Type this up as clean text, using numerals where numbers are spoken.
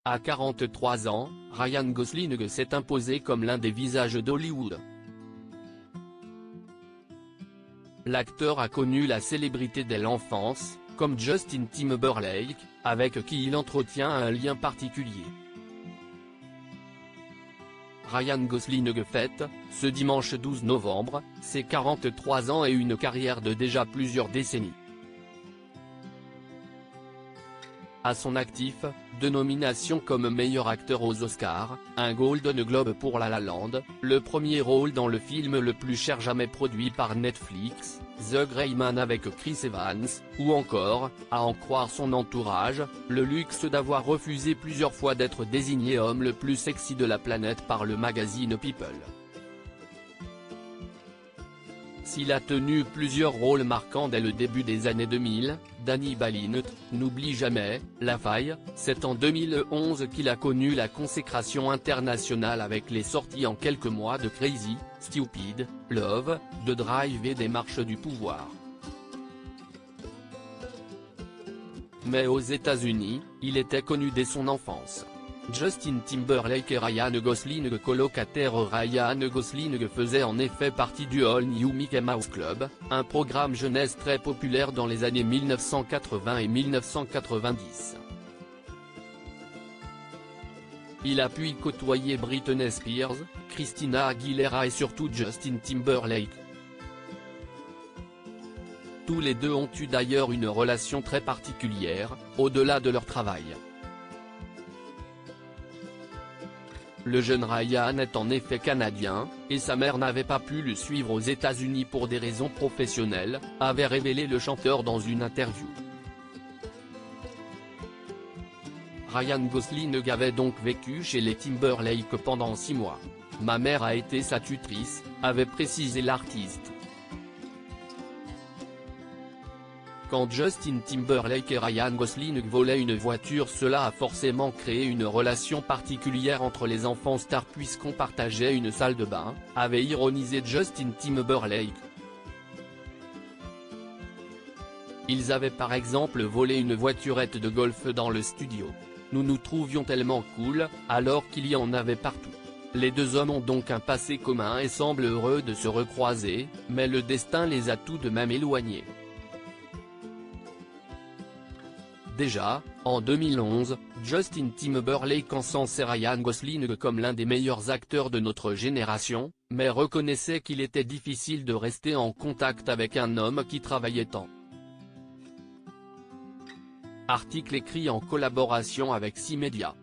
À 43 ans, Ryan Gosling s'est imposé comme l'un des visages d'Hollywood. L'acteur a connu la célébrité dès l'enfance, comme Justin Timberlake, avec qui il entretient un lien particulier. Ryan Gosling fête, ce dimanche 12 novembre, ses 43 ans et une carrière de déjà plusieurs décennies. À son actif, 2 nominations comme meilleur acteur aux Oscars, un Golden Globe pour La La Land, le premier rôle dans le film le plus cher jamais produit par Netflix, The Gray Man avec Chris Evans, ou encore, à en croire son entourage, le luxe d'avoir refusé plusieurs fois d'être désigné homme le plus sexy de la planète par le magazine People. S'il a tenu plusieurs rôles marquants dès le début des années 2000, Danny Balint, N'oublie jamais, La Faille, c'est en 2011 qu'il a connu la consécration internationale avec les sorties en quelques mois de Crazy, Stupid, Love, The Drive et des Marches du pouvoir. Mais aux États-Unis, il était connu dès son enfance. Justin Timberlake et Ryan Gosling colocataires. Ryan Gosling faisait en effet partie du All New Mickey Mouse Club, un programme jeunesse très populaire dans les années 1980 et 1990. Il a pu y côtoyer Britney Spears, Christina Aguilera et surtout Justin Timberlake. Tous les deux ont eu d'ailleurs une relation très particulière, au-delà de leur travail. Le jeune Ryan est en effet canadien, et sa mère n'avait pas pu le suivre aux États-Unis pour des raisons professionnelles, avait révélé le chanteur dans une interview. Ryan Gosling avait donc vécu chez les Timberlake pendant 6 mois. Ma mère a été sa tutrice, avait précisé l'artiste. Quand Justin Timberlake et Ryan Gosling volaient une voiture, cela a forcément créé une relation particulière entre les enfants stars puisqu'on partageait une salle de bain, avait ironisé Justin Timberlake. Ils avaient par exemple volé une voiturette de golf dans le studio. Nous nous trouvions tellement cool, alors qu'il y en avait partout. Les deux hommes ont donc un passé commun et semblent heureux de se recroiser, mais le destin les a tout de même éloignés. Déjà, en 2011, Justin Timberlake encensait Ryan Gosling comme l'un des meilleurs acteurs de notre génération, mais reconnaissait qu'il était difficile de rester en contact avec un homme qui travaillait tant. Article écrit en collaboration avec 6 médias.